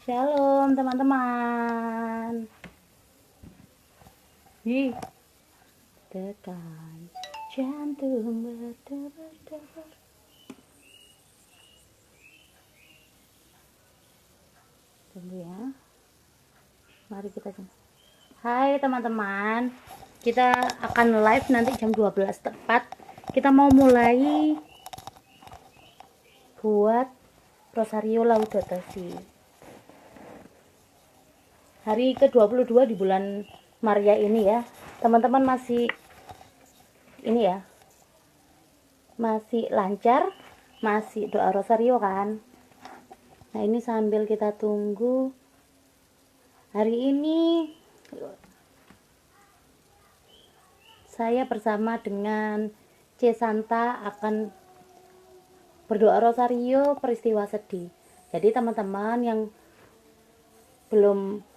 Shalom teman-teman. Tekan jantung berdebar-debar. Tunggu ya. Mari kita coba. Hai teman-teman. Kita akan live nanti jam 12 tepat. Kita mau mulai buat Rosario Laudato Si. Hari ke-22 di bulan Maria ini ya. Teman-teman masih ini ya. Masih lancar, masih doa Rosario kan? Nah, ini sambil kita tunggu. Hari ini saya bersama dengan C. Santa akan berdoa Rosario peristiwa sedih. Jadi teman-teman yang belum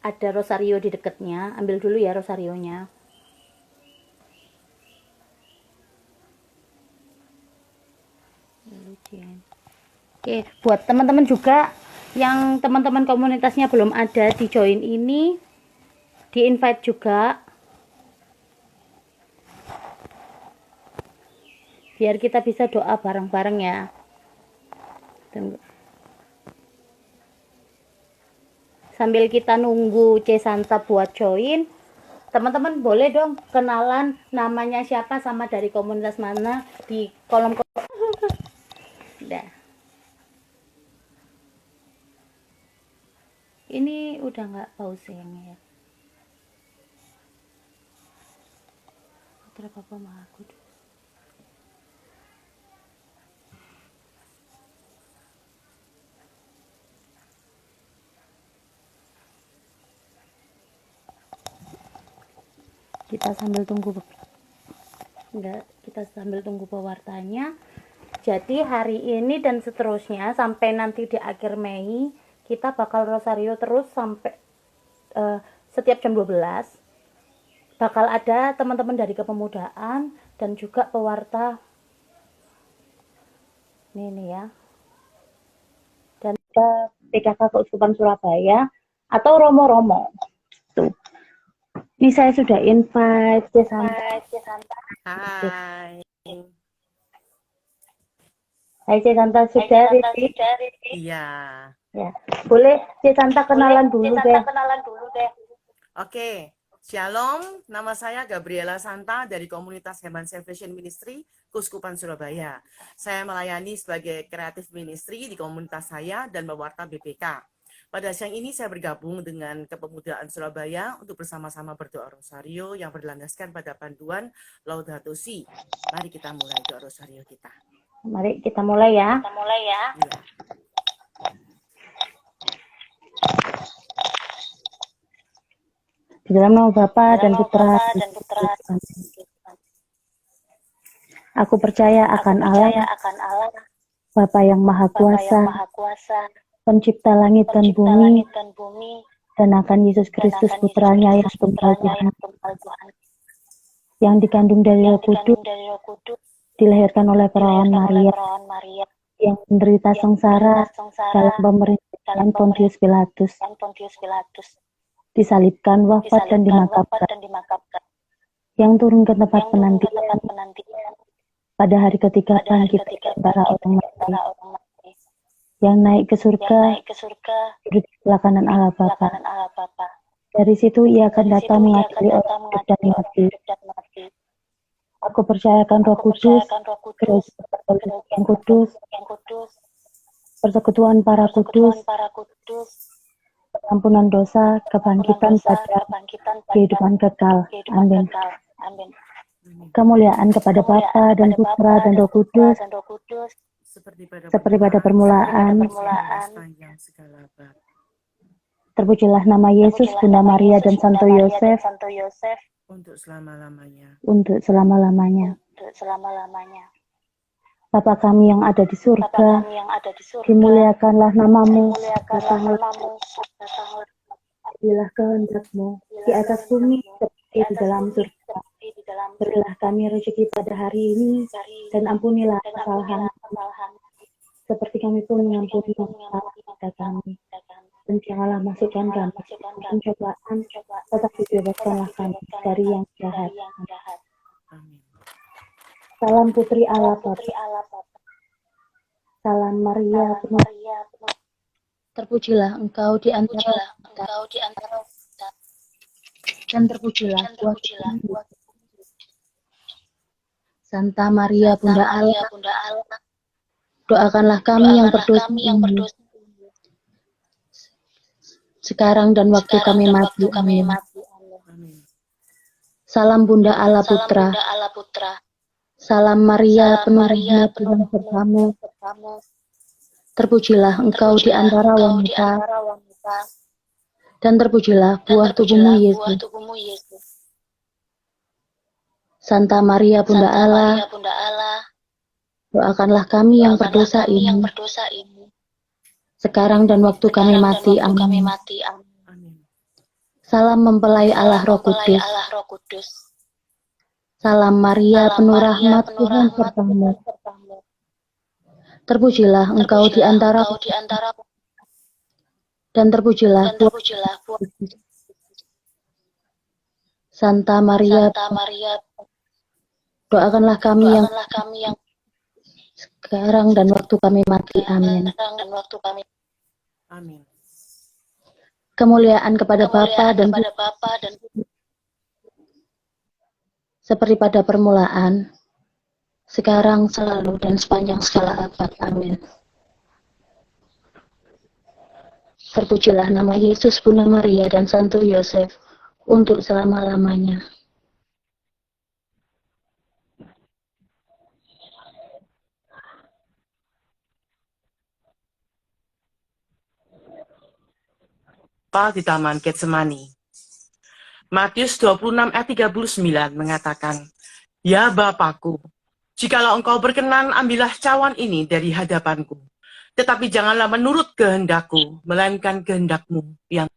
ada Rosario di dekatnya, ambil dulu ya Rosarionya. Oke, buat teman-teman juga yang teman-teman komunitasnya belum ada di join ini, di invite juga. Biar kita bisa doa bareng-bareng ya. Tunggu. Sambil kita nunggu C. Santa buat join, teman-teman boleh dong kenalan namanya siapa sama dari komunitas mana di kolom komentar. Udah. Ini udah nggak pausing ya. Putra Papa Maha Kudus. Kita sambil tunggu pewartanya. Jadi hari ini dan seterusnya sampai nanti di akhir Mei kita bakal Rosario terus sampai setiap jam 12 bakal ada teman-teman dari kepemudaan dan juga pewarta ini ya, dan PKK Keuskupan Surabaya atau Romo-Romo tuh. Ini saya sudah invite C. Santa. Hai. Hai C. Santa, sudah Riti? Iya. Ya, boleh C. Santa kenalan dulu deh. Oke. Shalom, nama saya Gabriela Santa dari komunitas Heman Salvation Ministry, Keuskupan Surabaya. Saya melayani sebagai kreatif ministry di komunitas saya dan mewarta BPK. Pada siang ini saya bergabung dengan Kepemudaan Surabaya untuk bersama-sama berdoa Rosario yang berlandaskan pada panduan Laudato Si. Mari kita mulai doa Rosario kita. Mari kita mulai ya. Ya. Di dalam nama Bapa dan Putra. Aku percaya akan Allah, Bapa yang Maha Kuasa, Pencipta langit dan bumi, dan akan Yesus Kristus Putranya yang tunggal Tuhan, yang dikandung dari Roh Kudus, dilahirkan oleh perawan Maria, yang menderita sengsara dalam pemerintahan Pontius Pilatus, disalibkan, wafat dan dimakamkan, yang turun ke tempat penantian, pada hari ketiga bangkit dari antara orang mati, yang naik ke surga, duduk di sebelah kanan Allah Bapa. Dari situ ia akan datang mengadili orang hidup dan mati. Aku percayakan Roh Kudus, Gereja Katolik yang kudus, persekutuan para kudus, pengampunan dosa, kebangkitan pada kehidupan kekal. Amin. Kemuliaan kepada Bapa dan Putra dan Roh Kudus, seperti pada permulaan, terpujilah nama Yesus, Bunda Maria dan Santo Yosef, untuk selama-lamanya. Bapa kami yang ada di surga, dimuliakanlah namamu, datanglah kehendak-Mu di atas bumi seperti di dalam surga. Berilah kami rezeki pada hari ini, dan ampunilah kesalahan kami, seperti kami pun mengampuni yang salah kepada kami. dan janganlah masukkan kami ke pencobaan, tetapi bebaskanlah kami dari yang jahat. Amin. Salam Putri Allah Bapa. Salam Maria, penuh terpujilah engkau di antara kita, dan terpujilah buah tubuhmu. Santa Maria Bunda Allah, doakanlah kami yang berdosa ini, sekarang dan waktu kami mati. Amin. Amin. Salam Bunda Allah Putra. Salam Maria, penuh rahmat Tuhan sertamu. Terpujilah engkau di antara wanita, dan terpujilah buah tubuhmu Yesus. Santa Maria Bunda Allah, doakanlah kami yang berdosa ini, sekarang dan waktu kami mati. Amin. Amin. Salam mempelai Allah Roh Kudus. Salam Maria, penuh rahmat Tuhan sertamu. Terpujilah engkau di antara dan terpujilah buah Yesus. Santa Maria, doakanlah kami yang sekarang dan waktu kami mati. Amin. Amin. Kemuliaan kepada Bapa dan seperti pada permulaan, sekarang, selalu, dan sepanjang segala abad. Amin. Terpujilah nama Yesus, Bunda Maria, dan Santo Yosef, untuk selama-lamanya. Di Taman Getsemani. Matius 26 ayat 39 mengatakan, "Ya Bapakku, jikalau engkau berkenan, ambillah cawan ini dari hadapanku. Tetapi janganlah menurut kehendakku, melainkan kehendakmu yang..."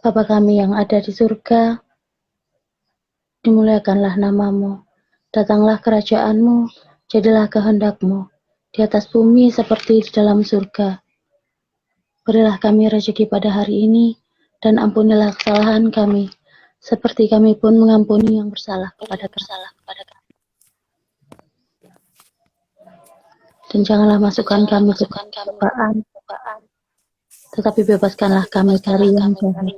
Bapa kami yang ada di surga, dimuliakanlah namamu. Datanglah kerajaanmu, jadilah kehendakmu, di atas bumi seperti di dalam surga. Berilah kami rezeki pada hari ini, dan ampunilah kesalahan kami, seperti kami pun mengampuni yang bersalah kepada kami. Dan janganlah masukkan kami ke pencobaan, tetapi bebaskanlah kami dari yang jahat.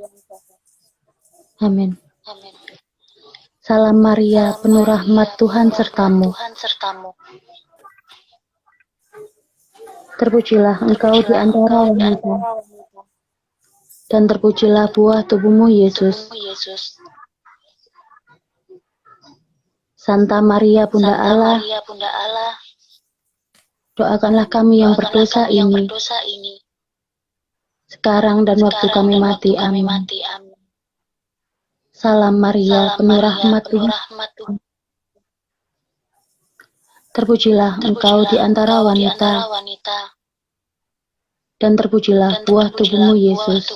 Amin. Salam Maria, penuh rahmat Tuhan sertamu. Terpujilah engkau di antara wanita, dan terpujilah buah tubuhmu Yesus. Santa Maria Bunda Allah, doakanlah kami yang berdosa ini, sekarang dan waktu kami mati. Amin. Salam Maria, penuh rahmat Tuhan. Terpujilah engkau di antara wanita, dan terpujilah buah tubuhmu Yesus.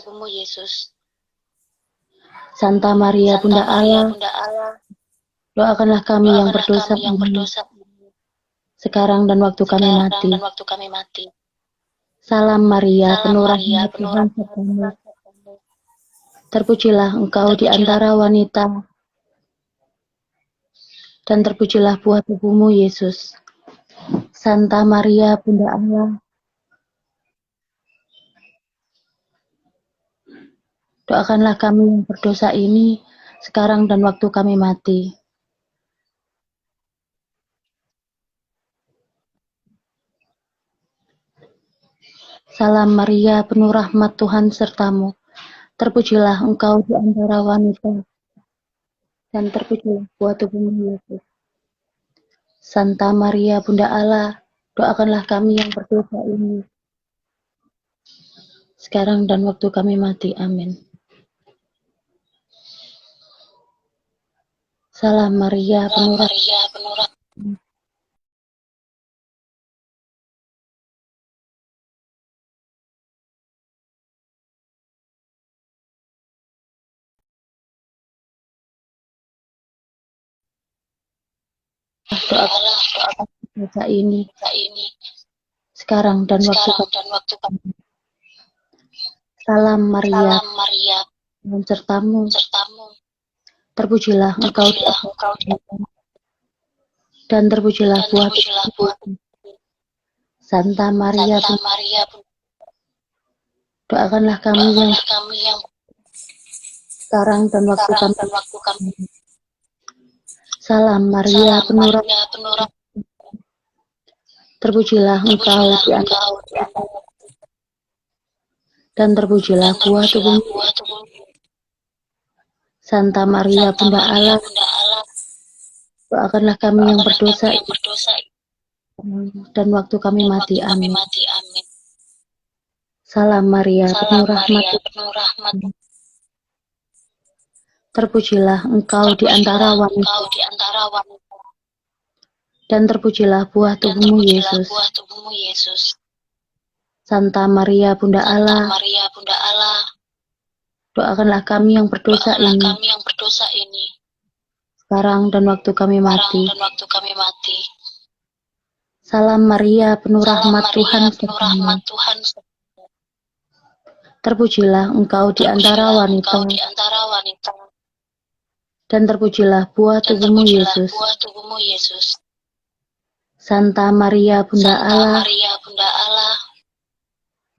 Santa Maria Bunda Allah, doakanlah kami yang berdosa ini, sekarang dan waktu kami mati. Salam Maria, penuh rahmat Tuhan sertamu. Terpujilah engkau di antara wanita, dan terpujilah buah tubuhmu, Yesus. Santa Maria, Bunda Allah, doakanlah kami yang berdosa ini, sekarang dan waktu kami mati. Salam Maria, penuh rahmat Tuhan sertamu. Terpujilah engkau di antara wanita, dan terpujilah buah tubuhmu, Yesus. Santa Maria, Bunda Allah, doakanlah kami yang berdosa ini, sekarang dan waktu kami mati. Amin. Salam Maria, penuh rahmat. Doakanlah dosa ini, sekarang dan waktu kami. Salam Maria, Tuhan sertamu. Terpujilah engkau di antara wanita, dan terpujilah buah tubuhmu. Santa Maria, doakanlah kami yang sekarang dan waktu kami. Salam Maria, penuh rahmat. Terpujilah engkau di antara wanita, dan terpujilah buah tubuhmu. Santa Maria, Bunda Allah, doakanlah kami yang berdosa dan waktu kami mati. Amin. Salam Maria, penuh rahmat. Terpujilah engkau di antara wanita, dan terpujilah buah tubuhmu, Yesus. Santa Maria, Bunda Allah, doakanlah kami yang berdosa ini, sekarang dan waktu kami mati. Salam Maria, penuh rahmat Tuhan sertamu. Terpujilah engkau di antara wanita, dan terpujilah buah tubuhmu, Yesus. Santa Maria, Bunda Allah,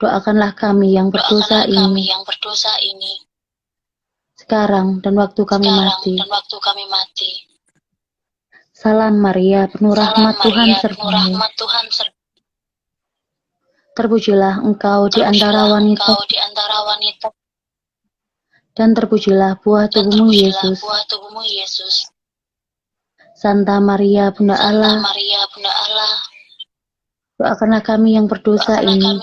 doakanlah kami yang berdosa ini, sekarang dan waktu kami mati. Salam Maria, penuh rahmat Tuhan sertamu. Terpujilah engkau di antara wanita, dan terpujilah buah tubuhmu, Yesus. Santa Maria, Bunda Allah, doakanlah kami yang berdosa ini,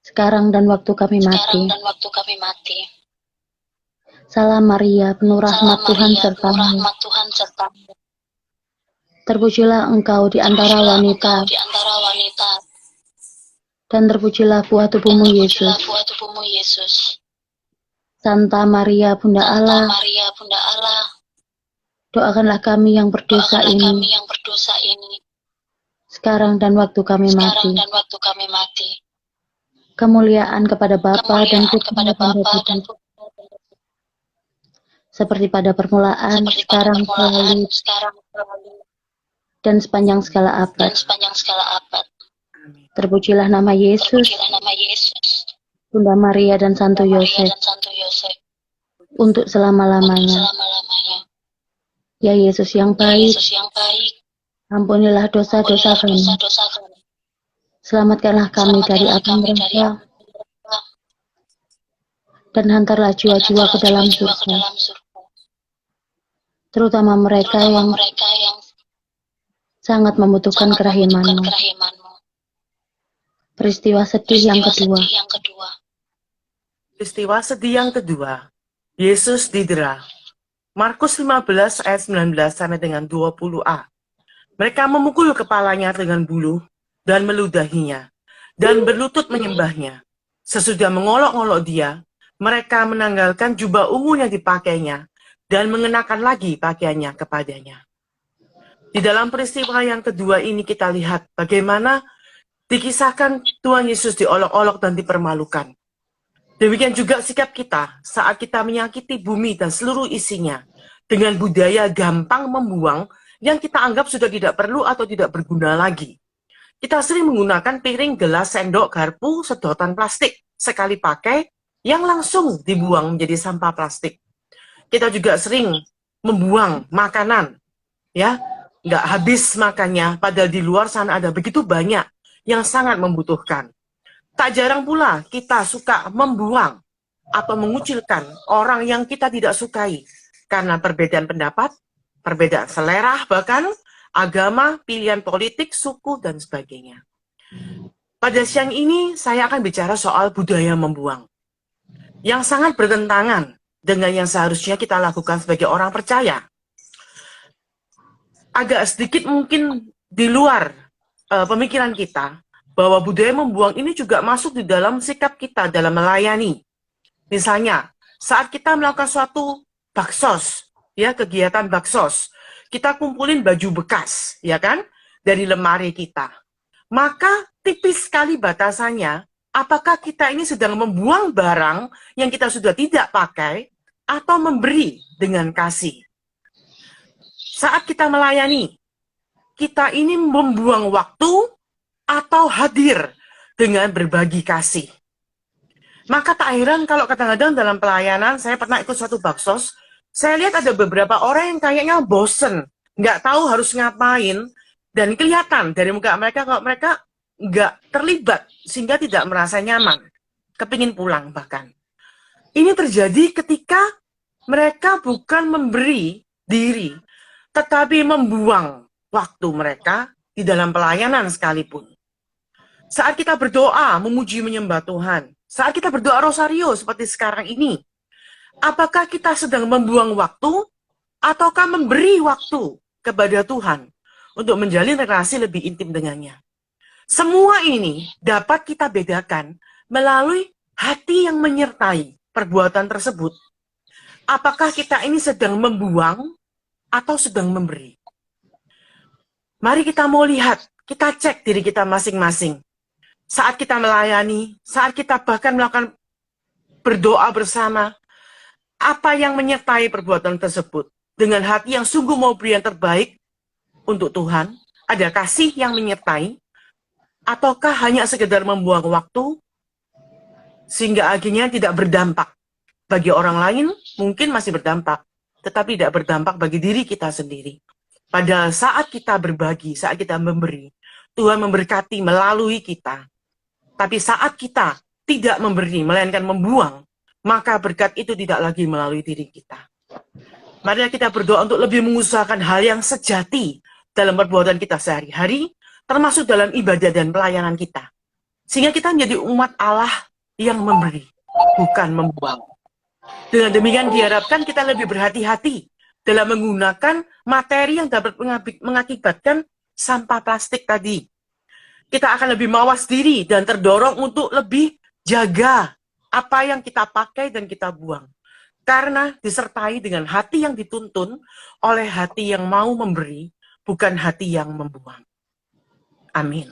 sekarang dan waktu kami mati. Salam Maria, penuh rahmat Tuhan sertamu. Terpujilah engkau di antara wanita, dan terpujilah buah tubuhmu, Yesus. Santa Maria, Bunda Allah, doakanlah kami yang berdosa ini, sekarang dan waktu kami mati. Kemuliaan kepada Bapa dan Putra dan Roh Kudus, seperti pada permulaan, sekarang, selalu, dan sepanjang segala abad. Terpujilah nama Yesus, Bunda Maria dan Santo Yosef, untuk selama-lamanya. Ya Yesus yang baik, ampunilah dosa-dosa kami. Selamatkanlah kami dari api neraka, dan hantarlah jiwa-jiwa ke dalam surga, terutama mereka yang sangat membutuhkan kerahiman-Mu. Peristiwa sedih yang kedua. Peristiwa sedih yang kedua, Yesus didera. Markus 15 ayat 19 sampai dengan 20a. Mereka memukul kepalanya dengan buluh dan meludahinya, dan berlutut menyembahnya. Sesudah mengolok-olok dia, mereka menanggalkan jubah ungu yang dipakainya, dan mengenakan lagi pakaiannya kepadanya. Di dalam peristiwa yang kedua ini kita lihat bagaimana dikisahkan Tuhan Yesus diolok-olok dan dipermalukan. Demikian juga sikap kita saat kita menyakiti bumi dan seluruh isinya dengan budaya gampang membuang yang kita anggap sudah tidak perlu atau tidak berguna lagi. Kita sering menggunakan piring, gelas, sendok, garpu, sedotan plastik sekali pakai yang langsung dibuang menjadi sampah plastik. Kita juga sering membuang makanan, ya, nggak habis makannya, padahal di luar sana ada begitu banyak yang sangat membutuhkan. Tak jarang pula kita suka membuang atau mengucilkan orang yang kita tidak sukai karena perbedaan pendapat, perbedaan selera, bahkan agama, pilihan politik, suku, dan sebagainya. Pada siang ini, saya akan bicara soal budaya membuang, yang sangat bertentangan dengan yang seharusnya kita lakukan sebagai orang percaya. Agak sedikit mungkin di luar pemikiran kita, bahwa budaya membuang ini juga masuk di dalam sikap kita dalam melayani. Misalnya, saat kita melakukan suatu baksos, ya, kegiatan baksos, kita kumpulin baju bekas, ya kan, dari lemari kita. Maka tipis sekali batasannya, apakah kita ini sedang membuang barang yang kita sudah tidak pakai, atau memberi dengan kasih. Saat kita melayani, kita ini membuang waktu atau hadir dengan berbagi kasih. Maka tak heran kalau kadang-kadang dalam pelayanan, saya pernah ikut suatu baksos, saya lihat ada beberapa orang yang kayaknya bosen, nggak tahu harus ngapain, dan kelihatan dari muka mereka kalau mereka nggak terlibat, sehingga tidak merasa nyaman, kepingin pulang bahkan. Ini terjadi ketika mereka bukan memberi diri, tetapi membuang waktu mereka di dalam pelayanan sekalipun. Saat kita berdoa, memuji menyembah Tuhan, saat kita berdoa rosario seperti sekarang ini, apakah kita sedang membuang waktu ataukah memberi waktu kepada Tuhan untuk menjalin relasi lebih intim dengannya? Semua ini dapat kita bedakan melalui hati yang menyertai perbuatan tersebut. Apakah kita ini sedang membuang atau sedang memberi? Mari kita mau lihat, kita cek diri kita masing-masing. Saat kita melayani, saat kita bahkan melakukan berdoa bersama, apa yang menyertai perbuatan tersebut? Dengan hati yang sungguh mau beri yang terbaik untuk Tuhan, ada kasih yang menyertai, ataukah hanya sekedar membuang waktu, sehingga akhirnya tidak berdampak. Bagi orang lain mungkin masih berdampak, tetapi tidak berdampak bagi diri kita sendiri. Padahal saat kita berbagi, saat kita memberi, Tuhan memberkati melalui kita. Tapi saat kita tidak memberi, melainkan membuang, maka berkat itu tidak lagi melalui diri kita. Mari kita berdoa untuk lebih mengusahakan hal yang sejati dalam perbuatan kita sehari-hari, termasuk dalam ibadah dan pelayanan kita. Sehingga kita menjadi umat Allah yang memberi, bukan membuang. Dengan demikian diharapkan kita lebih berhati-hati dalam menggunakan materi yang dapat mengakibatkan sampah plastik tadi. Kita akan lebih mawas diri dan terdorong untuk lebih jaga apa yang kita pakai dan kita buang. Karena disertai dengan hati yang dituntun oleh hati yang mau memberi, bukan hati yang membuang. Amin.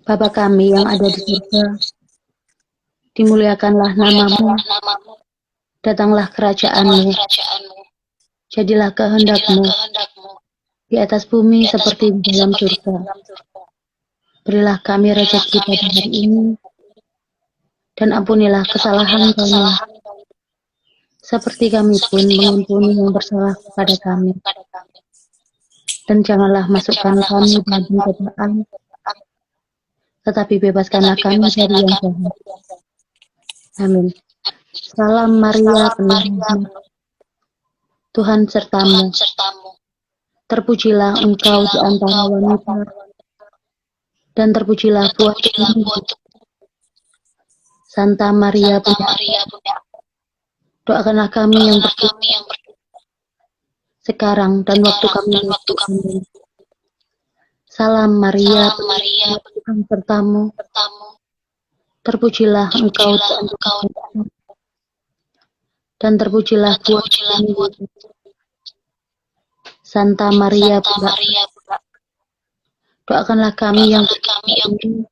Bapa kami yang ada di surga, dimuliakanlah namamu, datanglah kerajaan-Mu, jadilah kehendak-Mu di atas bumi seperti di dalam surga. Berilah kami rezeki pada hari ini, dan ampunilah kesalahan kami, seperti kami pun mengampuni yang bersalah kepada kami. Dan janganlah masukkan kami dalam pencobaan, tetapi bebaskanlah kami dari yang jahat. Amin. Salam Maria, penuh rahmat, Tuhan sertamu. Terpujilah engkau di antara wanita, dan terpujilah buah tubuhmu. Santa Maria, Bunda, doakanlah kami yang berdosa sekarang dan waktu kami mati. Amin. Salam Maria, Tuhan sertamu. Terpujilah engkau di antara wanita, dan terpujilah buah tubuhmu. Santa Maria Bunda, doakanlah kami yang berdosa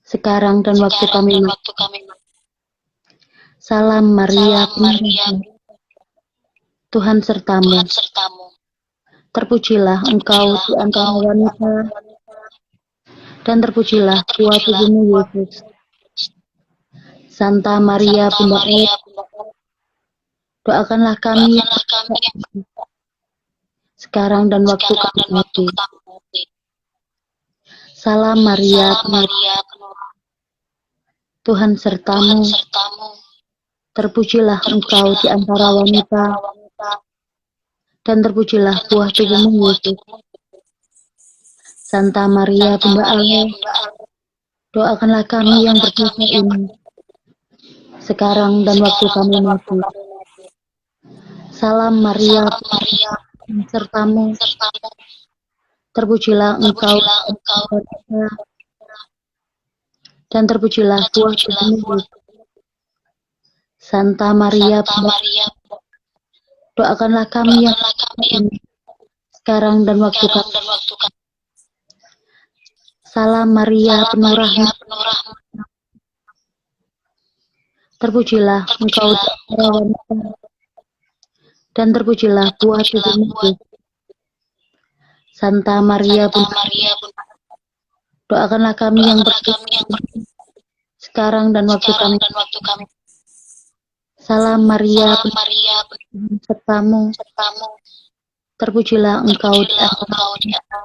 sekarang dan waktu kami mati. Salam Maria, penuh Tuhan sertamu. Terpujilah engkau di antara wanita, dan terpujilah buah tubuhmu Yesus. Santa Maria Bunda Allah, doakanlah kami yang berdosa sekarang dan waktu kami mati. Salam Maria, penuh Tuhan sertamu. Terpujilah engkau di antara wanita, dan terpujilah buah tubuhmu Yesus. Santa Maria Bunda Allah, doakanlah kami yang berdosa ini sekarang dan waktu kami mati. Salam Maria, Tuhan sertamu. Terpujilah engkau di antara wanita, dan terpujilah buah tubuhmu Yesus. Santa Maria Bunda, doakanlah kami yang berdosa ini sekarang dan waktu kami. Salam Maria, penuh rahmat, terpujilah engkau di antara wanita, dan terpujilah buah tubuhmu Yesus. Santa Maria Bunda, doakanlah kami yang berdosa sekarang dan waktu kami. Salam Maria, penuh sertamu. Terpujilah engkau di antara wanita,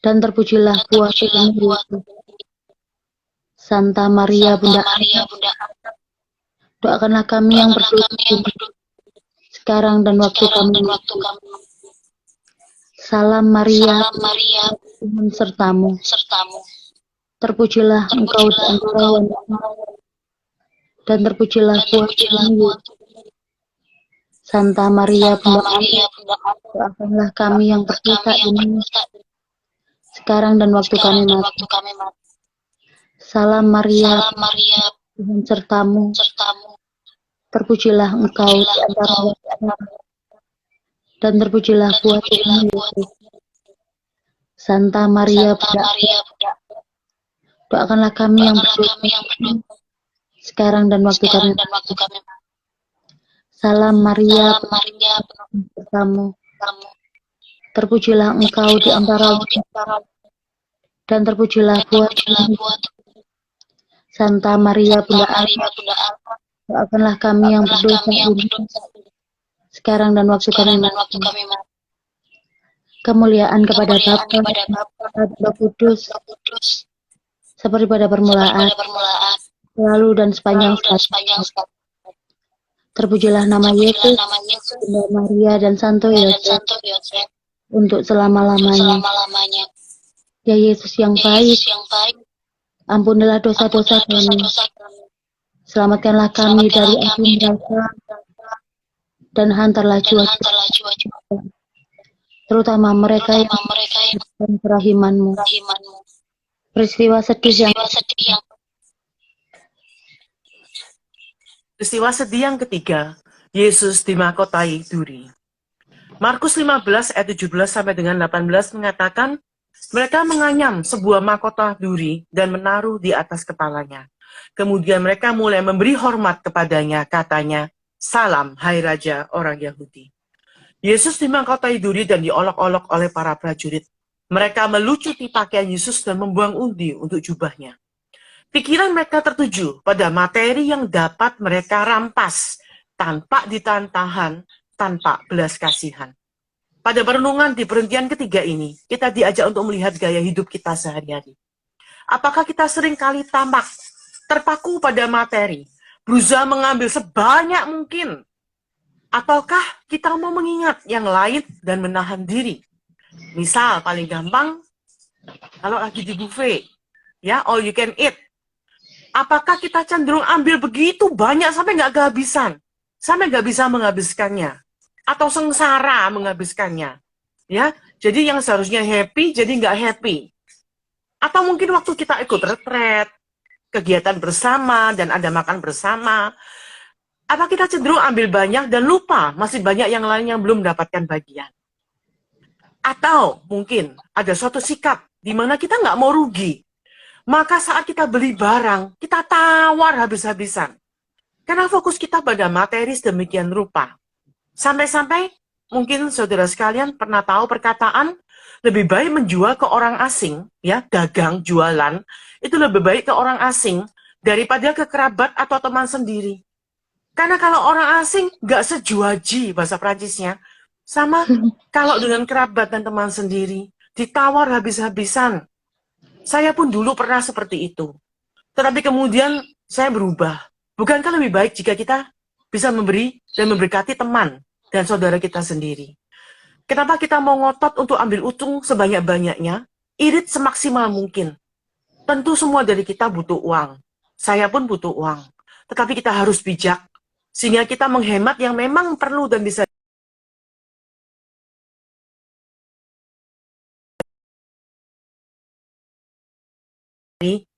dan terpujilah buah tubuhmu Yesus. Santa Maria Bunda Allah, doakanlah kami yang berdosa sekarang dan waktu kami mati. Salam Maria, Tuhan sertamu. Terpujilah engkau di antara wanita, dan terpujilah buah tubuhmu Yesus. Santa Maria Bunda Allah, doakanlah kami yang berdosa ini sekarang dan waktu kami mati. Salam Maria, Tuhan sertamu. Terpujilah engkau di antara wanita, dan terpujilah buah tubuhmu Yesus. Santa Maria Bunda Allah, doakanlah kami yang berdosa sekarang dan waktu kami mati. Salam Maria, Tuhan sertamu. Terpujilah engkau di antara wanita, dan terpujilah buah tubuhmu Yesus. Santa Maria Bunda Allah, doakanlah kami yang berdosa ini sekarang dan waktu kami mati. Kemuliaan kepada Bapa dan Roh Kudus, seperti pada permulaan, selalu dan sepanjang saat. Terpujilah nama Yesus, Bunda Maria dan Santo Yosef, untuk selama-lamanya. Ya Yesus yang baik, ampunilah dosa-dosa kami. Selamatkanlah kami dari api neraka, dan hantarlah jiwa-jiwa, terutama mereka yang membutuhkan kerahiman-Mu. Peristiwa sedih yang ketiga, Yesus dimahkotai duri. Markus 15 ayat 17 sampai dengan 18 mengatakan, mereka menganyam sebuah mahkota duri dan menaruh di atas kepalanya. Kemudian mereka mulai memberi hormat kepadanya, katanya, "Salam, hai Raja orang Yahudi." Yesus dimahkotai duri dan diolok-olok oleh para prajurit. Mereka melucuti pakaian Yesus dan membuang undi untuk jubahnya. Pikiran mereka tertuju pada materi yang dapat mereka rampas tanpa ditahan, tanpa belas kasihan. Pada perenungan di perhentian ketiga ini, kita diajak untuk melihat gaya hidup kita sehari-hari. Apakah kita sering kali tamak, terpaku pada materi, berusaha mengambil sebanyak mungkin? Ataukah kita mau mengingat yang lain dan menahan diri? Misal, paling gampang, kalau lagi di buffet, ya, all you can eat. Apakah kita cenderung ambil begitu banyak sampai nggak kehabisan? Sampai nggak bisa menghabiskannya? Atau sengsara menghabiskannya? Ya, jadi yang seharusnya happy, jadi nggak happy. Atau mungkin waktu kita ikut retret, kegiatan bersama, dan ada makan bersama, Apa kita cenderung ambil banyak dan lupa masih banyak yang lain yang belum mendapatkan bagian? Atau mungkin ada suatu sikap di mana kita nggak mau rugi. Maka saat kita beli barang, kita tawar habis-habisan. Karena fokus kita pada materi sedemikian rupa. Sampai-sampai mungkin saudara sekalian pernah tahu perkataan lebih baik menjual ke orang asing, ya, dagang, jualan, itu lebih baik ke orang asing daripada ke kerabat atau teman sendiri. Karena kalau orang asing nggak sejuaji bahasa Prancisnya, sama kalau dengan kerabat dan teman sendiri, ditawar habis-habisan. Saya pun dulu pernah seperti itu. Tetapi kemudian saya berubah. Bukankah lebih baik jika kita bisa memberi dan memberkati teman dan saudara kita sendiri? Kenapa kita mau ngotot untuk ambil untung sebanyak-banyaknya, irit semaksimal mungkin? Tentu semua dari kita butuh uang. Saya pun butuh uang. Tetapi kita harus bijak, sehingga kita menghemat yang memang perlu dan bisa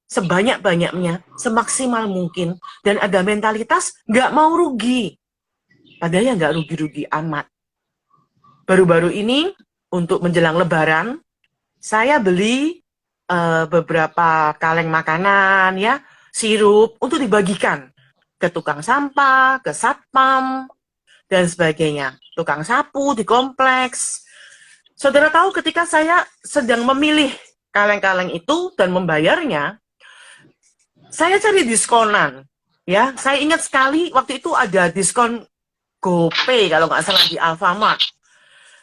sebanyak-banyaknya, semaksimal mungkin, dan ada mentalitas nggak mau rugi. Padahal ya nggak rugi-rugi amat. Baru-baru ini, untuk menjelang Lebaran, saya beli beberapa kaleng makanan, ya, sirup, untuk dibagikan ke tukang sampah, ke satpam, dan sebagainya. Tukang sapu di kompleks. Saudara tahu ketika saya sedang memilih kaleng-kaleng itu dan membayarnya, saya cari diskonan, ya. Saya ingat sekali waktu itu ada diskon GoPay kalau nggak salah di Alfamart.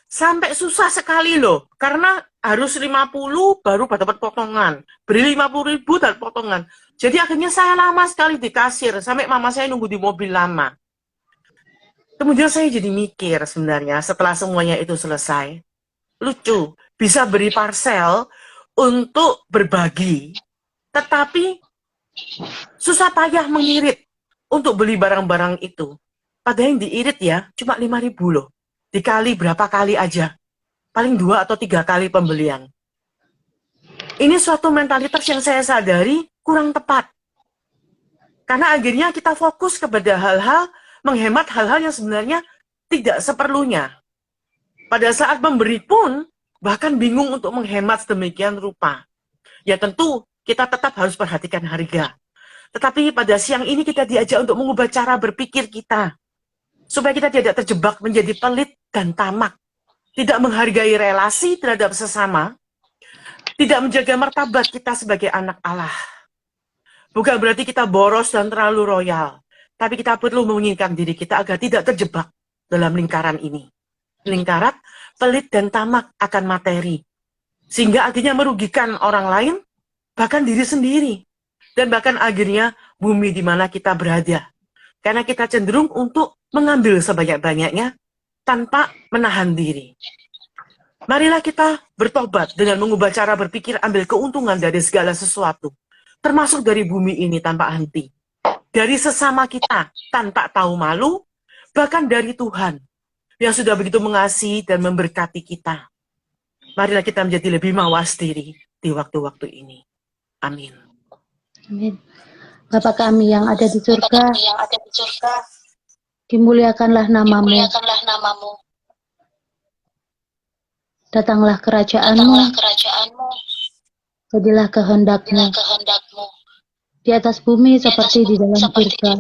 Sampai susah sekali loh, karena harus 50 baru dapat potongan. Beri 50.000 dan potongan. Jadi akhirnya saya lama sekali di kasir, sampai mama saya nunggu di mobil lama. Kemudian saya jadi mikir sebenarnya setelah semuanya itu selesai. Lucu, bisa beri parcel untuk berbagi, tetapi susah payah mengirit untuk beli barang-barang itu. Padahal yang diirit ya cuma 5.000 loh. Dikali berapa kali aja. Paling 2 atau 3 kali pembelian. Ini suatu mentalitas yang saya sadari kurang tepat. Karena akhirnya kita fokus kepada hal-hal, menghemat hal-hal yang sebenarnya tidak seperlunya. Pada saat memberi pun, bahkan bingung untuk menghemat sedemikian rupa. Ya tentu, kita tetap harus perhatikan harga. Tetapi pada siang ini kita diajak untuk mengubah cara berpikir kita. Supaya kita tidak terjebak menjadi pelit dan tamak. Tidak menghargai relasi terhadap sesama. Tidak menjaga martabat kita sebagai anak Allah. Bukan berarti kita boros dan terlalu royal. Tapi kita perlu mengingatkan diri kita agar tidak terjebak dalam lingkaran ini. Lingkaran pelit dan tamak akan materi. Sehingga akhirnya merugikan orang lain, bahkan diri sendiri. Dan bahkan akhirnya bumi di mana kita berada. Karena kita cenderung untuk mengambil sebanyak-banyaknya tanpa menahan diri. Marilah kita bertobat dengan mengubah cara berpikir, ambil keuntungan dari segala sesuatu. Termasuk dari bumi ini tanpa henti. Dari sesama kita tanpa tahu malu, bahkan dari Tuhan yang sudah begitu mengasihi dan memberkati kita. Marilah kita menjadi lebih mawas diri di waktu-waktu ini. Amin. Amin. Bapa kami yang ada di surga, dimuliakanlah namamu. Datanglah kerajaanmu, jadilah kehendakmu di atas bumi seperti di dalam surga.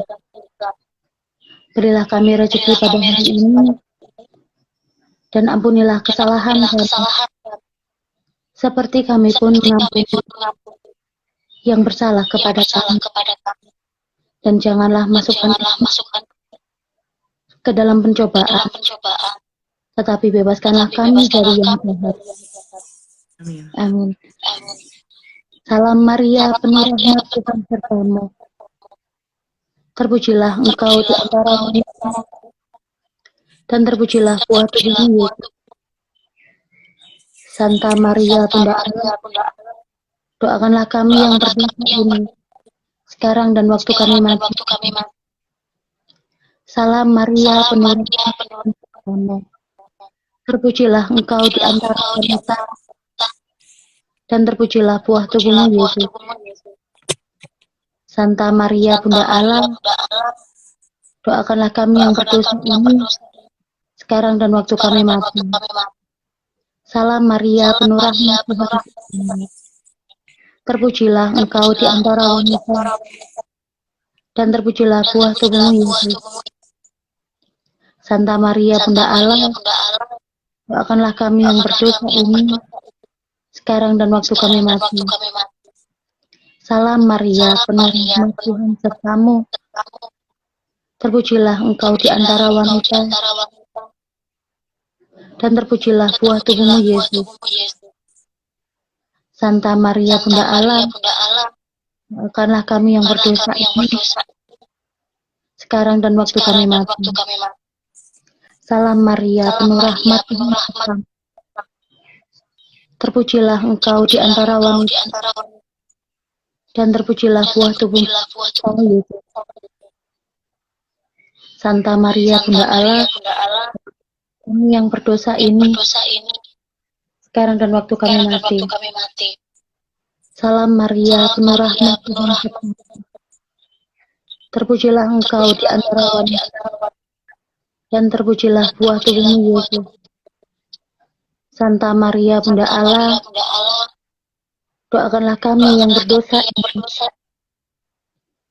Berilah kami rezeki pada hari ini, dan ampunilah kesalahan kami, seperti kami pun mengampuni yang bersalah kepada kami. Dan janganlah masukkan ke dalam pencobaan, tetapi bebaskanlah kami dari yang jahat. Amin. Salam Maria, penuh rahmat, Tuhan sertamu. Terpujilah engkau di antara wanita, dan terpujilah buah tubuhmu, Yesus. Santa Maria, Bunda Allah, doakanlah kami yang berdosa ini, sekarang dan waktu kami mati. Salam Maria, penuh rahmat, terpujilah engkau di antara wanita, dan terpujilah buah tubuhmu, Yesus. Santa Maria, Bunda Allah, Doakanlah kami yang berdosa ini, sekarang dan waktu kami mati. Salam Maria, penuh rahmat Tuhan bersamamu. Terpujilah engkau di antara wanita, dan terpujilah buah tubuhmu Yesus. Santa Maria, Bunda Allah, doakanlah kami yang berdosa ini, sekarang dan waktu kami mati. Salam Maria, penuh rahmat Tuhan sertamu. Terpujilah engkau di antara wanita, dan terpujilah buah tubuhmu Yesus. Santa Maria, Bunda Allah, doakanlah kami yang berdosa ini, sekarang dan waktu kami mati. Salam Maria, penuh rahmat Tuhan sertamu. Terpujilah engkau di antara wanita, dan terpujilah buah tubuhmu Yesus. Santa Maria, Bunda Allah, kami yang berdosa ini, sekarang dan waktu kami mati. Salam Maria, penuh rahmat Tuhan sertamu. Terpujilah engkau di antara wanita, dan terpujilah buah tubuhmu Yesus. Santa Maria, Bunda Allah, doakanlah kami yang berdosa ini,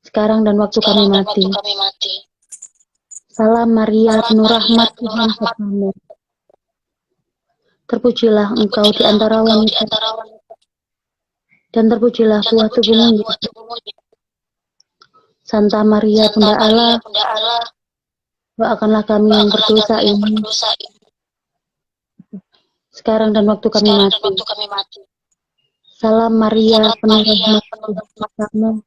sekarang dan waktu kami mati. Salam Maria, penuh rahmat Tuhan sertamu. Terpujilah engkau di antara wanita, dan terpujilah buah tubuhmu Yesus. Santa Maria, Bunda Allah, doakanlah kami yang berdosa ini, sekarang dan waktu kami mati. Salam Maria, penuh rahmat Tuhan sertamu.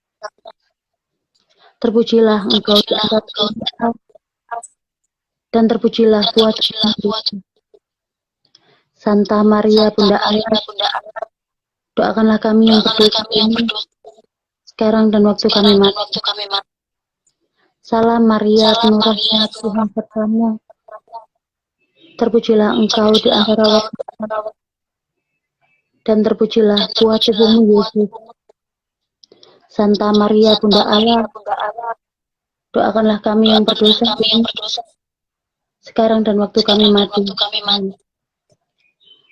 Terpujilah engkau di antara wanita, dan terpujilah buah tubuhmu Yesus. Santa Maria, Bunda Allah, doakanlah kami yang berdosa ini, sekarang dan waktu kami mati. Salam Maria, penuh rahmat Tuhan sertamu. Terpujilah engkau di antara wanita, dan terpujilah buah tubuhmu Yesus. Santa Maria, Bunda Allah, doakanlah kami yang berdosa ini, sekarang dan waktu kami mati.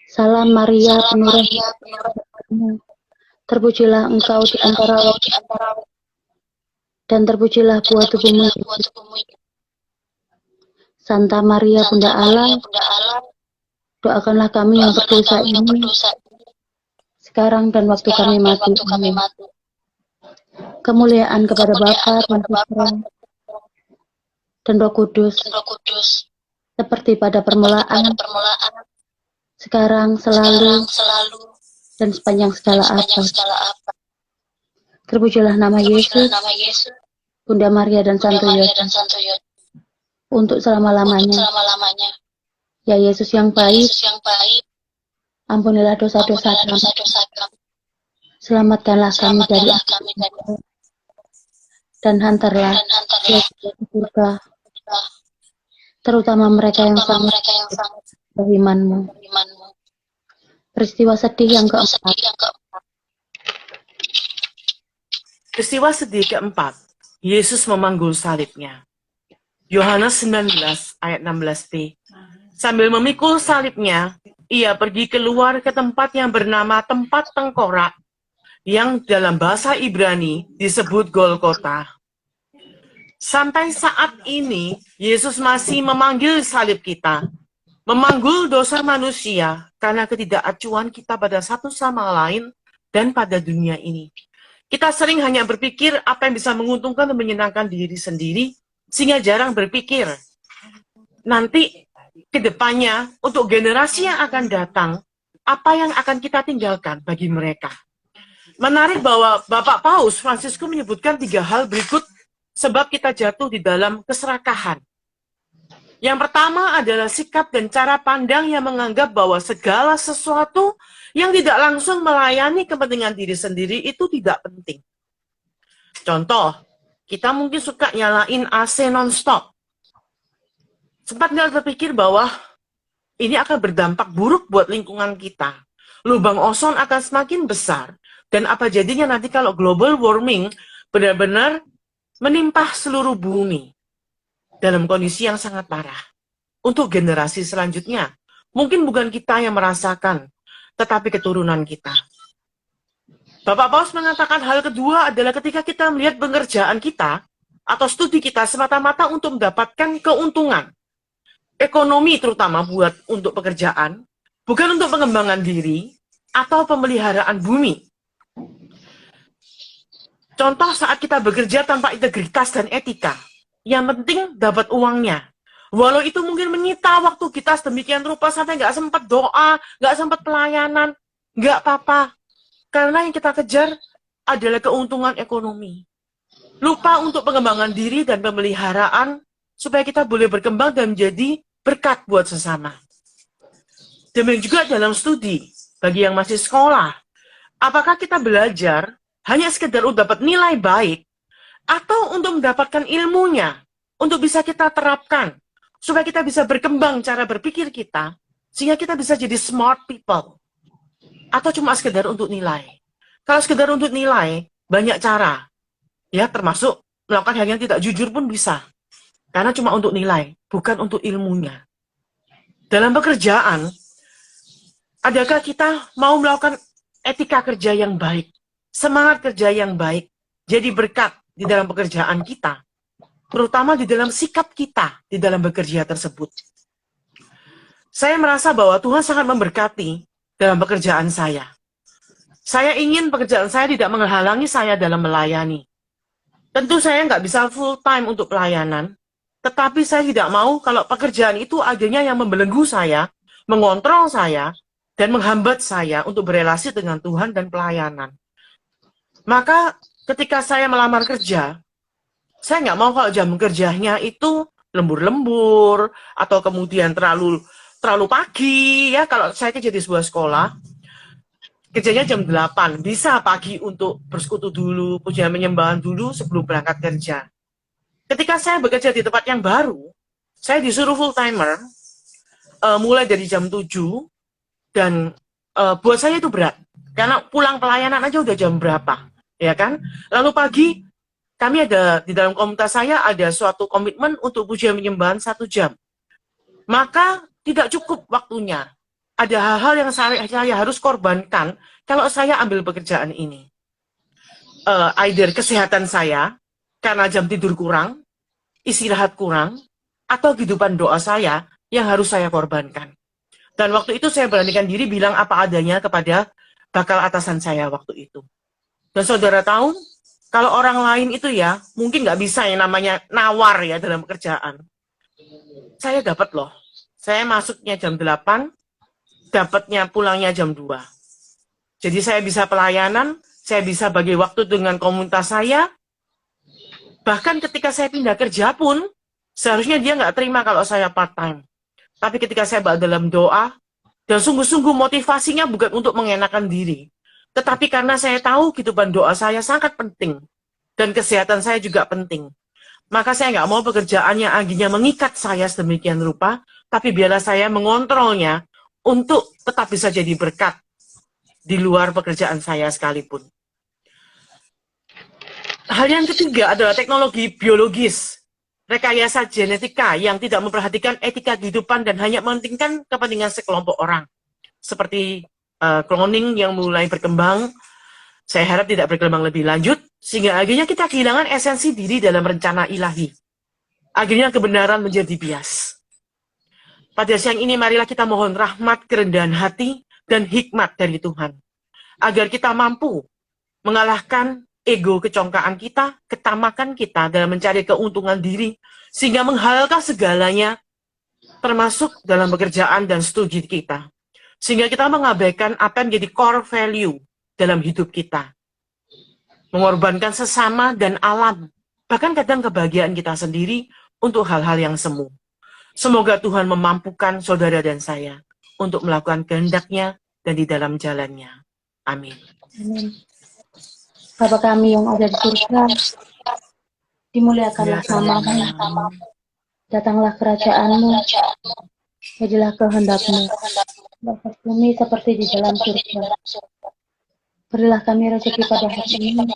Salam Maria, penuh rahmat Tuhan sertamu. Terpujilah engkau di antara wanita, dan terpujilah buah tubuhmu Yesus. Santa Maria, Bunda Allah, doakanlah kami yang berdosa ini, sekarang dan waktu kami mati. Amin. Kemuliaan kepada Bapa dan Putra dan Roh Kudus, seperti pada permulaan, sekarang, selalu, dan sepanjang segala abad. Terpujilah nama Yesus, Bunda Maria dan Santo Yosef, untuk selama-lamanya. Ya Yesus yang baik, ampunilah dosa-dosa kami, selamatkanlah kami dari api neraka, dan hantarlah ke surga, terutama mereka yang sangat beriman-Mu. Peristiwa sedih yang keempat. Peristiwa sedih keempat, Yesus memanggul salibnya. Yohanes 19 ayat 16b. Sambil memikul salibnya, ia pergi keluar ke tempat yang bernama tempat tengkorak, yang dalam bahasa Ibrani disebut Golgota. Sampai saat ini, Yesus masih memanggil salib kita, memanggul dosa manusia karena ketidakacuan kita pada satu sama lain dan pada dunia ini. Kita sering hanya berpikir apa yang bisa menguntungkan dan menyenangkan diri sendiri, sehingga jarang berpikir nanti ke depannya untuk generasi yang akan datang, apa yang akan kita tinggalkan bagi mereka. Menarik bahwa Bapak Paus Fransiskus menyebutkan 3 hal berikut sebab kita jatuh di dalam keserakahan. Yang pertama adalah sikap dan cara pandang yang menganggap bahwa segala sesuatu yang tidak langsung melayani kepentingan diri sendiri itu tidak penting. Contoh, kita mungkin suka nyalain AC non-stop. Sempat nggak berpikir bahwa ini akan berdampak buruk buat lingkungan kita. Lubang ozon akan semakin besar. Dan apa jadinya nanti kalau global warming benar-benar menimpa seluruh bumi. dalam kondisi yang sangat parah. Untuk generasi selanjutnya, mungkin bukan kita yang merasakan, tetapi keturunan kita. Bapak Paus mengatakan hal kedua adalah ketika kita melihat pekerjaan kita atau studi kita semata-mata untuk mendapatkan keuntungan ekonomi, terutama untuk pekerjaan, bukan untuk pengembangan diri atau pemeliharaan bumi. Contoh saat kita bekerja tanpa integritas dan etika, yang penting dapat uangnya. Walau itu mungkin menyita waktu kita sedemikian rupa sampai nggak sempat doa, nggak sempat pelayanan, nggak apa-apa. Karena yang kita kejar adalah keuntungan ekonomi. Lupa untuk pengembangan diri dan pemeliharaan supaya kita boleh berkembang dan menjadi berkat buat sesama. Demikian juga dalam studi, bagi yang masih sekolah, apakah kita belajar hanya sekedar untuk dapat nilai baik, atau untuk mendapatkan ilmunya, untuk bisa kita terapkan, supaya kita bisa berkembang cara berpikir kita, sehingga kita bisa jadi smart people, atau cuma sekedar untuk nilai. Kalau sekedar untuk nilai, banyak cara, ya termasuk melakukan hal yang tidak jujur pun bisa, karena cuma untuk nilai, bukan untuk ilmunya. Dalam pekerjaan, adakah kita mau melakukan etika kerja yang baik, semangat kerja yang baik, jadi berkat di dalam pekerjaan kita, terutama di dalam sikap kita di dalam bekerja tersebut. Saya merasa bahwa Tuhan sangat memberkati dalam pekerjaan saya. Saya ingin pekerjaan saya tidak menghalangi saya dalam melayani. Tentu saya nggak bisa full time untuk pelayanan, tetapi saya tidak mau kalau pekerjaan itu akhirnya yang membelenggu saya, mengontrol saya, dan menghambat saya untuk berelasi dengan Tuhan dan pelayanan. Maka ketika saya melamar kerja, saya nggak mau kalau jam kerjanya itu lembur-lembur, atau kemudian terlalu pagi, ya kalau saya kerja di sebuah sekolah, kerjanya jam 8, bisa pagi untuk bersekutu dulu, pujian menyembahan dulu sebelum berangkat kerja. Ketika saya bekerja di tempat yang baru, saya disuruh full timer, mulai dari jam 7, dan buat saya itu berat, karena pulang pelayanan aja udah jam berapa, ya kan? Lalu pagi, kami ada, di dalam komunitas saya ada suatu komitmen untuk pujian menyembahan 1 jam. Maka tidak cukup waktunya. Ada hal-hal yang saya harus korbankan kalau saya ambil pekerjaan ini. Either kesehatan saya, karena jam tidur kurang, istirahat kurang, atau kehidupan doa saya yang harus saya korbankan. Dan waktu itu saya beranikan diri bilang apa adanya kepada bakal atasan saya waktu itu. Dan saudara tahu, kalau orang lain itu ya, mungkin nggak bisa yang namanya nawar ya dalam pekerjaan. Saya dapat loh. Saya masuknya jam 8, dapatnya pulangnya jam 2. Jadi saya bisa pelayanan, saya bisa bagi waktu dengan komunitas saya. Bahkan ketika saya pindah kerja pun, seharusnya dia nggak terima kalau saya part-time. Tapi ketika saya dalam doa, dan sungguh-sungguh motivasinya bukan untuk mengenakan diri, tetapi karena saya tahu kehidupan doa saya sangat penting, dan kesehatan saya juga penting. Maka saya nggak mau pekerjaan yang akhirnya mengikat saya sedemikian rupa, tapi biarlah saya mengontrolnya untuk tetap bisa jadi berkat di luar pekerjaan saya sekalipun. Hal yang ketiga adalah teknologi biologis, rekayasa genetika yang tidak memperhatikan etika kehidupan dan hanya mementingkan kepentingan sekelompok orang. Seperti cloning yang mulai berkembang, saya harap tidak berkembang lebih lanjut, sehingga akhirnya kita kehilangan esensi diri dalam rencana ilahi. Akhirnya kebenaran menjadi bias. Pada siang ini marilah kita mohon rahmat, kerendahan hati, dan hikmat dari Tuhan. Agar kita mampu mengalahkan ego kecongkaan kita, ketamakan kita dalam mencari keuntungan diri, sehingga menghalalkan segalanya, termasuk dalam pekerjaan dan studi kita. Sehingga kita mengabaikan apa yang menjadi core value dalam hidup kita. Mengorbankan sesama dan alam, bahkan kadang kebahagiaan kita sendiri untuk hal-hal yang semu. Semoga Tuhan memampukan saudara dan saya untuk melakukan kehendak-Nya dan di dalam jalan-Nya. Amin. Amin. Bapa kami yang ada di surga, dimuliakanlah nama-Mu, datanglah kerajaan-Mu, jadilah kehendak-Mu, di atas bumi seperti di dalam surga. Berilah kami rezeki pada hari ini,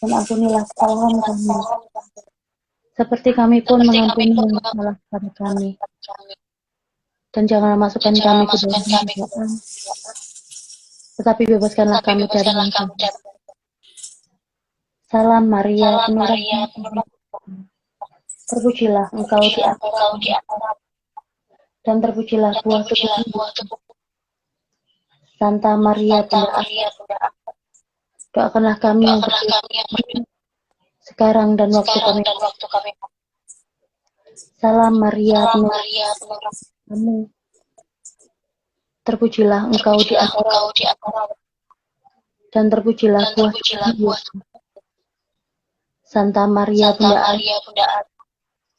dan ampunilah kesalahan kami, Seperti kami pun mengampuni yang salah kepada kami. Dan janganlah masukkan kami ke dalam pencobaan, tetapi bebaskanlah kami dari yang jahat. Salam Maria, penuh rahmat Tuhan, terpujilah engkau di antara wanita, dan terpujilah buah tubuhmu. Santa Maria, Bunda Allah, doakanlah kami yang berdosa sekarang dan waktu kami. Salam Maria, penuh rahmat, terpujilah engkau di antara wanita, dan terpujilah buah tubuhmu. Santa Maria, Bunda Allah,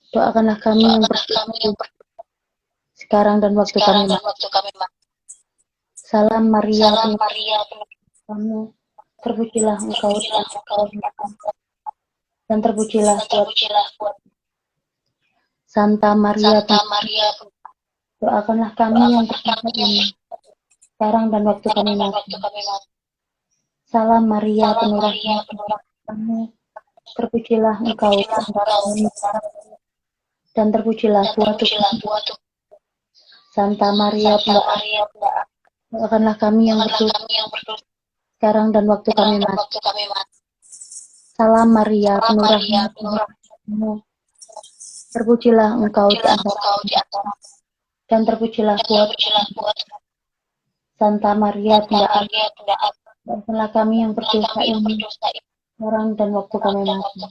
doakanlah kami yang berdosa sekarang dan waktu kami mati. Salam Maria, penuh kamu, terpujilah engkau di antara wanita, dan terpujilah buah. Santa Maria, doakanlah kami yang berdosa ini sekarang dan waktu kami mati. Salam Maria, penuh rahmat kamu, terpujilah engkau di antara wanita, dan terpujilah buah tubuhmu. Santa Maria, Bunda Allah, doakanlah kami yang berdosa sekarang dan waktu kami mati. Salam Maria, penuh rahmat kamu, terpujilah engkau di antara wanita, dan terpujilah buah tubuhmu. Santa Maria, Bunda Allah, doakanlah kami yang berdosa ini sekarang dan waktu kami mati.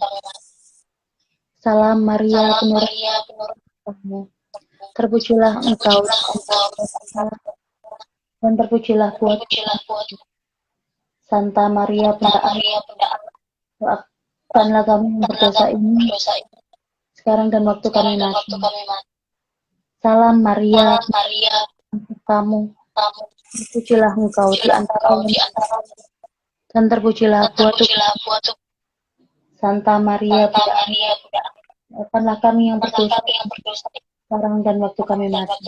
Salam Maria, penuh rahmat kamu, terpujilah engkau di antara wanita, dan terpujilah buah tubuhmu. Santa Maria, Bunda Allah, doakanlah kami yang berdosa ini sekarang dan waktu kami mati. Salam Maria, kamu, terpujilah engkau di antara wanita, dan terpujilah buah tubuhmu. Santa Maria, Bunda Allah, doakanlah kami yang berdosa sekarang dan waktu kami mati.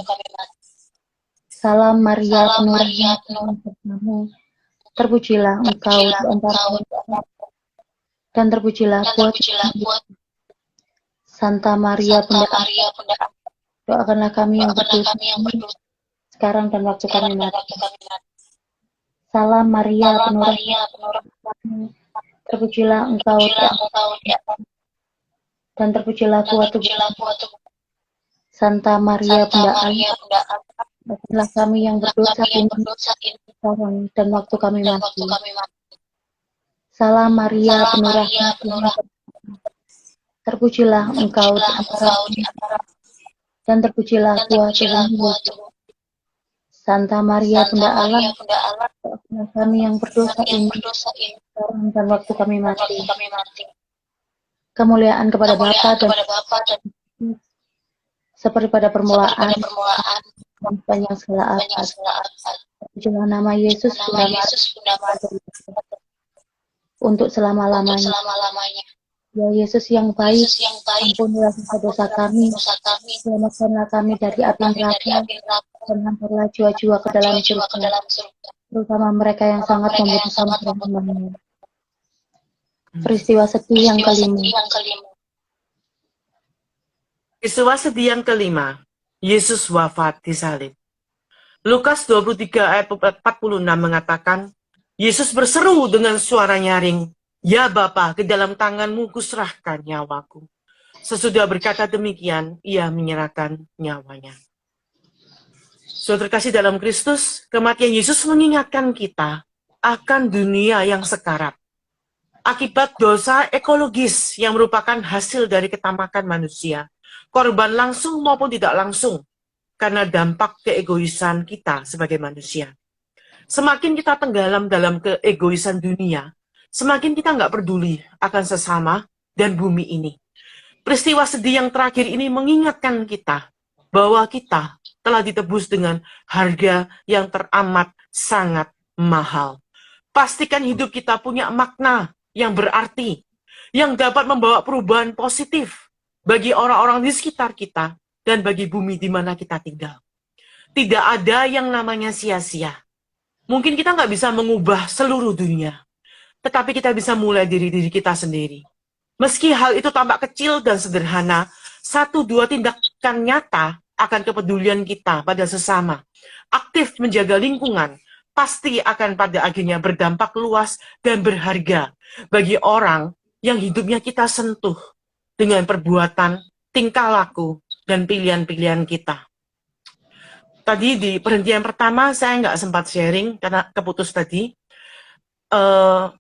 Salam Maria, penuh rahmat kamu, terpujilah engkau di antara wanita, dan terpujilah buah tubuhmu. Santa Maria, Bunda Allah, doakanlah kami yang berdosa sekarang dan waktu kami mati. Salam Maria, penuh rahmat kamu, terpujilah engkau di antara, dan terpujilah buah tubuhmu. Santa Maria, Bunda Allah, doakanlah kami yang berdosa ini sekarang dan waktu kami mati. Salam Maria, penuh rahmat Tuhan, terpujilah engkau di antara wanita, dan terpujilah buah tubuhmu. Santa Maria, Bunda Allah, doakanlah kami yang berdosa ini sekarang dan waktu kami mati. Kemuliaan kepada Bapa dan seperti pada permulaan dan sepanjang segala abad. Terpujilah nama Yesus, untuk selama-lamanya. Ya Yesus yang baik, ampunilah dosa kami, selamatkanlah kami dari api neraka, dan hantarlah jiwa-jiwa ke dalam surga, terutama mereka yang sangat membutuhkan pertolongan. Peristiwa sedih yang kelima. Peristiwa sedih yang kelima, Yesus wafat di salib. Lukas 23 ayat 46 mengatakan, Yesus berseru dengan suara nyaring, "Ya Bapa, ke dalam tanganmu kuserahkan nyawaku." Sesudah berkata demikian, ia menyerahkan nyawanya. Saudara terkasih dalam Kristus, kematian Yesus mengingatkan kita akan dunia yang sekarat. Akibat dosa ekologis yang merupakan hasil dari ketamakan manusia, korban langsung maupun tidak langsung, karena dampak keegoisan kita sebagai manusia. Semakin kita tenggelam dalam keegoisan dunia, semakin kita nggak peduli akan sesama dan bumi ini. Peristiwa sedih yang terakhir ini mengingatkan kita bahwa kita telah ditebus dengan harga yang teramat sangat mahal. Pastikan hidup kita punya makna yang berarti, yang dapat membawa perubahan positif bagi orang-orang di sekitar kita dan bagi bumi di mana kita tinggal. Tidak ada yang namanya sia-sia. Mungkin kita nggak bisa mengubah seluruh dunia, tetapi kita bisa mulai dari diri kita sendiri. Meski hal itu tampak kecil dan sederhana, satu dua tindakan nyata akan kepedulian kita pada sesama, aktif menjaga lingkungan, pasti akan pada akhirnya berdampak luas dan berharga bagi orang yang hidupnya kita sentuh dengan perbuatan, tingkah laku, dan pilihan-pilihan kita. Tadi di perhentian pertama saya nggak sempat sharing karena keputus tadi.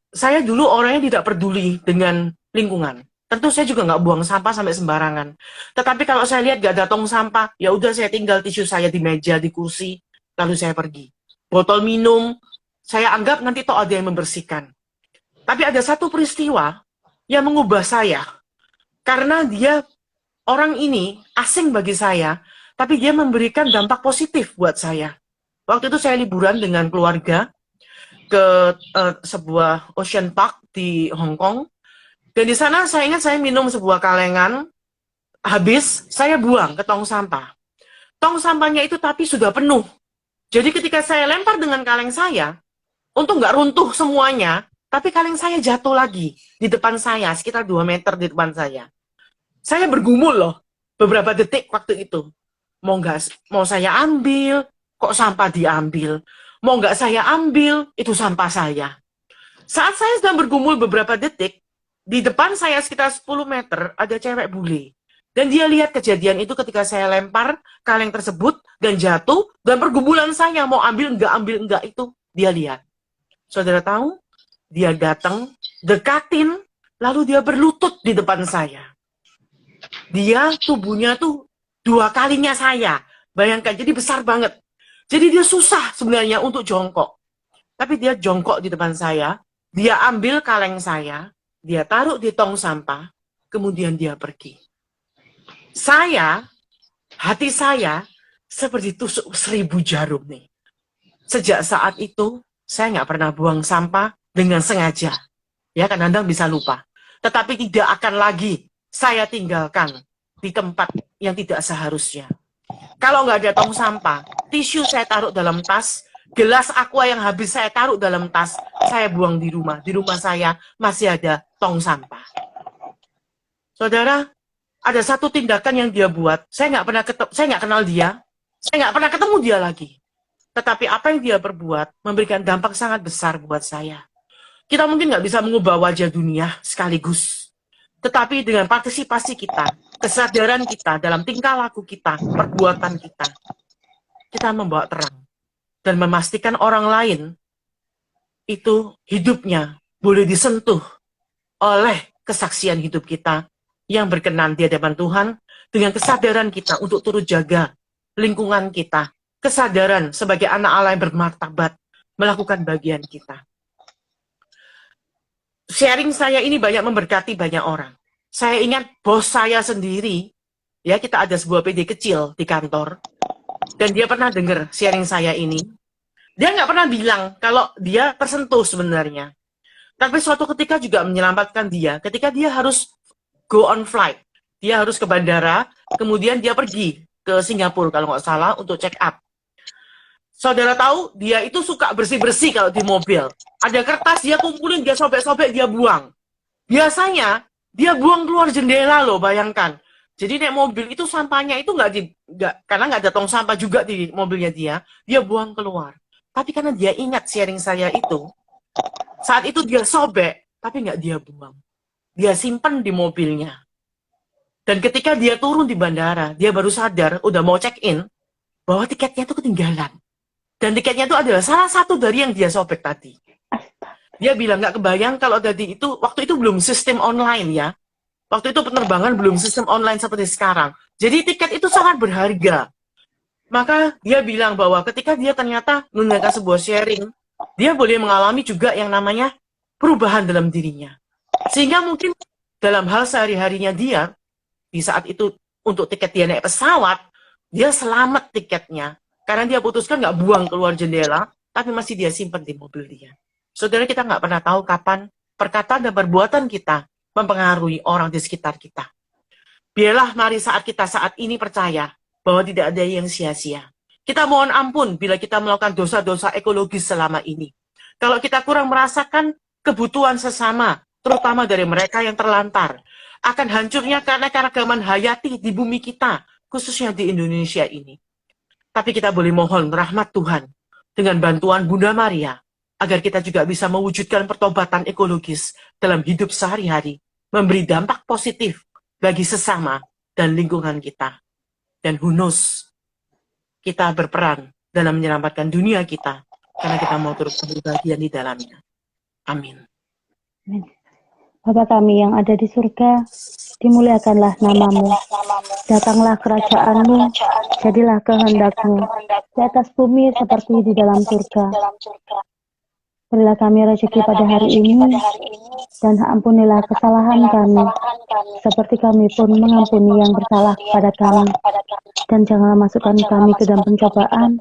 Saya dulu orangnya tidak peduli dengan lingkungan. Tentu saya juga nggak buang sampah sampai sembarangan. Tetapi kalau saya lihat nggak ada tong sampah, ya udah saya tinggal tisu saya di meja, di kursi, lalu saya pergi. Botol minum, saya anggap nanti toh ada yang membersihkan. Tapi ada satu peristiwa yang mengubah saya. Karena dia, orang ini asing bagi saya, tapi dia memberikan dampak positif buat saya. Waktu itu saya liburan dengan keluarga ke sebuah ocean park di Hong Kong. Dan di sana saya ingat saya minum sebuah kalengan, habis saya buang ke tong sampah. Tong sampahnya itu tapi sudah penuh. Jadi ketika saya lempar dengan kaleng saya, untuk nggak runtuh semuanya, tapi kaleng saya jatuh lagi di depan saya, sekitar 2 meter di depan saya. Saya bergumul loh, beberapa detik waktu itu. Mau saya ambil, kok sampah diambil. Mau nggak saya ambil, itu sampah saya. Saat saya sedang bergumul beberapa detik, di depan saya sekitar 10 meter ada cewek bule. Dan dia lihat kejadian itu ketika saya lempar kaleng tersebut dan jatuh, dan pergumulan saya mau ambil enggak itu, dia lihat. Saudara tahu, dia datang, dekatin, lalu dia berlutut di depan saya. Dia tubuhnya tuh 2 kalinya saya. Bayangkan, jadi besar banget. Jadi dia susah sebenarnya untuk jongkok. Tapi dia jongkok di depan saya, dia ambil kaleng saya, dia taruh di tong sampah, kemudian dia pergi. Hati saya, seperti tusuk 1000 jarum nih. Sejak saat itu, saya nggak pernah buang sampah dengan sengaja. Ya, kadang-kadang bisa lupa. Tetapi tidak akan lagi saya tinggalkan di tempat yang tidak seharusnya. Kalau nggak ada tong sampah, tisu saya taruh dalam tas, gelas aqua yang habis saya taruh dalam tas, saya buang di rumah. Di rumah saya masih ada tong sampah. Saudara, ada satu tindakan yang dia buat, saya nggak kenal dia, saya nggak pernah ketemu dia lagi. Tetapi apa yang dia perbuat memberikan dampak sangat besar buat saya. Kita mungkin nggak bisa mengubah wajah dunia sekaligus. Tetapi dengan partisipasi kita, kesadaran kita dalam tingkah laku kita, perbuatan kita, kita membawa terang. Dan memastikan orang lain itu hidupnya boleh disentuh oleh kesaksian hidup kita yang berkenan di hadapan Tuhan, dengan kesadaran kita untuk turut jaga lingkungan kita, kesadaran sebagai anak Allah yang bermartabat, melakukan bagian kita. Sharing saya ini banyak memberkati banyak orang. Saya ingat bos saya sendiri, ya kita ada sebuah PD kecil di kantor, dan dia pernah dengar sharing saya ini. Dia nggak pernah bilang kalau dia tersentuh sebenarnya. Tapi suatu ketika juga menyelamatkan dia, ketika dia harus go on flight. Dia harus ke bandara, kemudian dia pergi ke Singapura kalau nggak salah untuk check up. Saudara tahu, dia itu suka bersih-bersih kalau di mobil. Ada kertas, dia kumpulin, dia sobek-sobek, dia buang. Biasanya, dia buang keluar jendela loh, bayangkan. Jadi naik mobil itu sampahnya itu karena nggak ada tong sampah juga di mobilnya dia buang keluar. Tapi karena dia ingat sharing saya itu, saat itu dia sobek, tapi nggak dia buang. Dia simpan di mobilnya. Dan ketika dia turun di bandara, dia baru sadar, udah mau check-in, bahwa tiketnya itu ketinggalan. Dan tiketnya itu adalah salah satu dari yang dia sobek tadi. Dia bilang, nggak kebayang kalau tadi itu, waktu itu belum sistem online ya. Waktu itu penerbangan belum sistem online seperti sekarang. Jadi tiket itu sangat berharga. Maka dia bilang bahwa ketika dia ternyata menggunakan sebuah sharing, dia boleh mengalami juga yang namanya perubahan dalam dirinya. Sehingga mungkin dalam hal sehari-harinya dia, di saat itu untuk tiket dia naik pesawat, dia selamat tiketnya. Karena dia putuskan nggak buang keluar jendela, tapi masih dia simpan di mobil dia. Saudara, kita nggak pernah tahu kapan perkataan dan perbuatan kita mempengaruhi orang di sekitar kita. Biarlah mari saat ini percaya bahwa tidak ada yang sia-sia. Kita mohon ampun bila kita melakukan dosa-dosa ekologis selama ini. Kalau kita kurang merasakan kebutuhan sesama, terutama dari mereka yang terlantar, akan hancurnya keanekaragaman hayati di bumi kita, khususnya di Indonesia ini. Tapi kita boleh mohon rahmat Tuhan dengan bantuan Bunda Maria, agar kita juga bisa mewujudkan pertobatan ekologis dalam hidup sehari-hari, memberi dampak positif bagi sesama dan lingkungan kita. Dan who knows, kita berperan dalam menyelamatkan dunia kita, karena kita mau terus berbahagia di dalamnya. Amin. Bapa kami yang ada di surga, dimuliakanlah namamu, datanglah kerajaanmu, jadilah kehendakmu, di atas bumi seperti di dalam surga. Berilah kami rezeki pada hari ini, dan ampunilah kesalahan kami, seperti kami pun mengampuni yang bersalah kepada kami. Dan janganlah masukkan kami ke dalam pencobaan,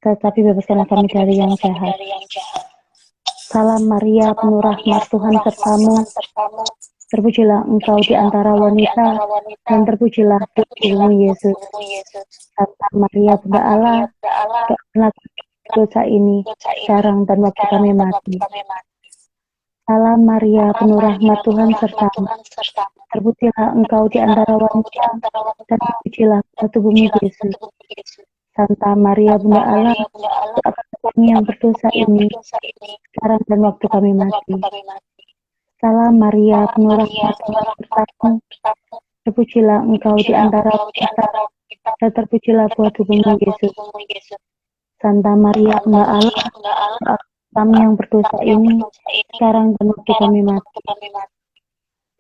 tetapi bebaskanlah kami dari yang jahat. Salam Maria, penuh rahmat Tuhan sertamu. Terpujilah engkau di antara wanita, dan terpujilah putrimu Yesus. Santa Maria, Bunda Allah, doakanlah dosa ini, sekarang dan waktu kami mati. Salam Maria, penuh rahmat Tuhan sertamu. Terpujilah engkau di antara wanita, dan terpujilah tubuhmu Yesus. Santa Maria, Bunda Allah, doakanlah kami yang berdosa ini, sekarang dan waktu kami mati. Salam Maria, penuh rahmat Tuhan sertamu. Terpujilah engkau di antara wanita, dan terpujilah buah tubuhmu Yesus. Santa Maria, Bunda Allah, doakanlah kami yang berdosa ini, sekarang dan waktu kami mati.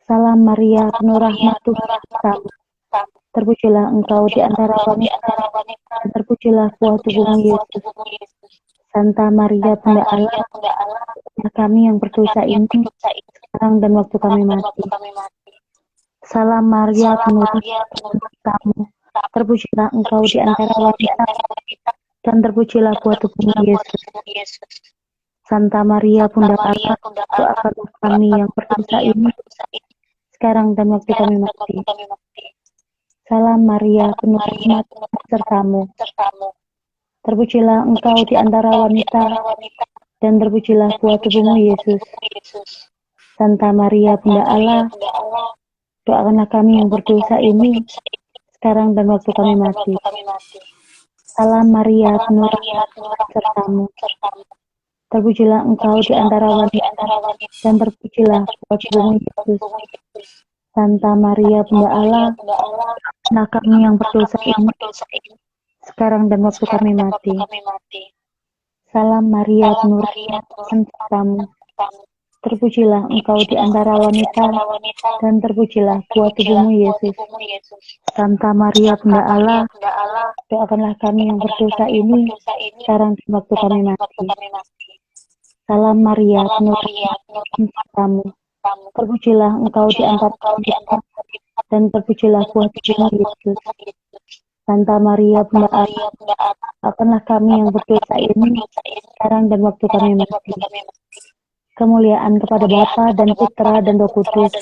Salam Maria, penuh rahmat Tuhan sertamu. Terpujilah engkau di antara wanita, dan terpujilah buah tubuhmu Yesus. Santa Maria, Bunda Allah, doakanlah kami yang berdosa ini, sekarang dan waktu kami mati. Salam Maria, penuh rahmat Tuhan sertamu. Terpujilah engkau di antara wanita, dan terpujilah buah tubuhmu Yesus. Santa Maria, Bunda Allah, doakanlah kami yang berdosa ini, sekarang dan waktu kami mati. Salam Maria, penuh rahmat Tuhan sertamu. Terpujilah engkau di antara wanita, dan terpujilah buah tubuhmu Yesus. Santa Maria, Bunda Allah, doakanlah kami yang berdosa ini, sekarang dan waktu kami mati. Salam Maria, penuh rahmat Tuhan sertamu. Terpujilah engkau di antara wanita, dan terpujilah buah tubuhmu Yesus. Santa Maria, Bunda Allah, doakanlah kami yang berdosa ini, sekarang dan waktu kami mati. Salam Maria, penuh rahmat Tuhan sertamu. Terpujilah engkau di antara wanita, dan terpujilah buah tubuhmu Yesus. Santa Maria, Bunda Allah, doakanlah kami yang berdosa ini, sekarang dan waktu kami mati. Salam Maria, penuh rahmat Tuhan sertamu. Terpujilah engkau di antara wanita, dan terpujilah buah tubuhmu Yesus. Santa Maria, Bunda Allah, doakanlah kami yang berdosa ini, sekarang dan waktu kami mati. Kemuliaan kepada Bapa dan Putra dan Roh Kudus,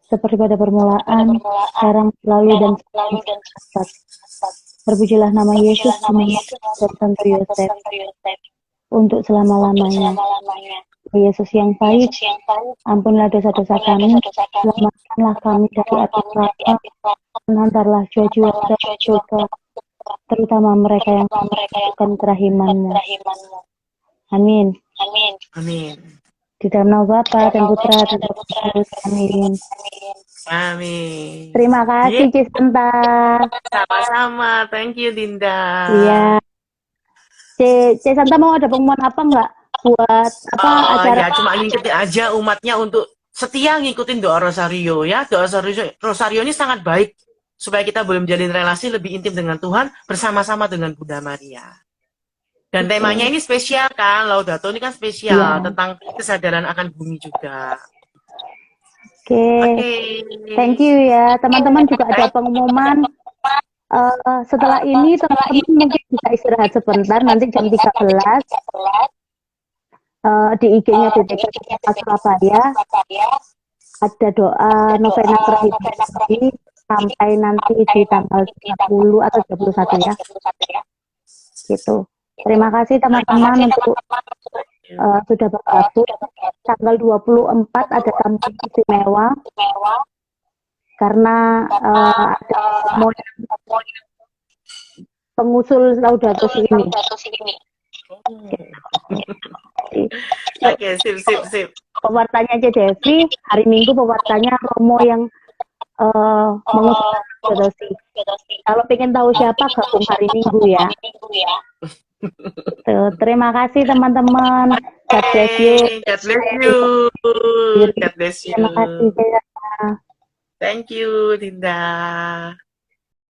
seperti pada permulaan, sekarang, selalu, dan selamanya. Terpujilah nama Yesus, dan Santo Yosef, untuk selama-lamanya. Yesus yang baik, ampunilah dosa-dosa kami, selamatkanlah kami dari api neraka, dan hantarlah jiwa-jiwa ke surga, terutama mereka yang membutuhkan kerahiman-Mu. Amin. Amin. Di dalam nama Bapa dan Putra dan Roh Kudus. Amin. Amin. Terima kasih, Cisanta. Sama-sama. Thank you, Dinda. Iya. Cisanta mau ada pengumuman apa enggak buat acara? Ya, cuma ngikutin aja umatnya untuk setia ngikutin doa Rosario ya. Doa Rosario ini sangat baik supaya kita boleh menjalin relasi lebih intim dengan Tuhan bersama-sama dengan Bunda Maria. Dan temanya ini spesial kan, Laudato ini kan spesial tentang kesadaran akan bumi juga. Oke. Thank you ya. Teman-teman juga ada pengumuman. Setelah ini teman-teman mungkin bisa istirahat sebentar, nanti jam 13 di IG-nya DPK Surabaya ada doa novena terakhir sampai nanti di tanggal 30 atau 21 ya. Gitu. Terima kasih teman-teman untuk sudah bergabung. Tanggal 24 ada tamu istimewa karena ada pengusul Laudato Si ini. Oke, sip. Pewartanya aja Devi, hari Minggu pewartanya Romo yang mengusul Laudato Si. Kalau pengen tahu siapa, gabung hari Minggu ya. Tuh, terima kasih teman-teman. God bless you. God bless you. God bless you. Terima kasih. Thank you, Dinda.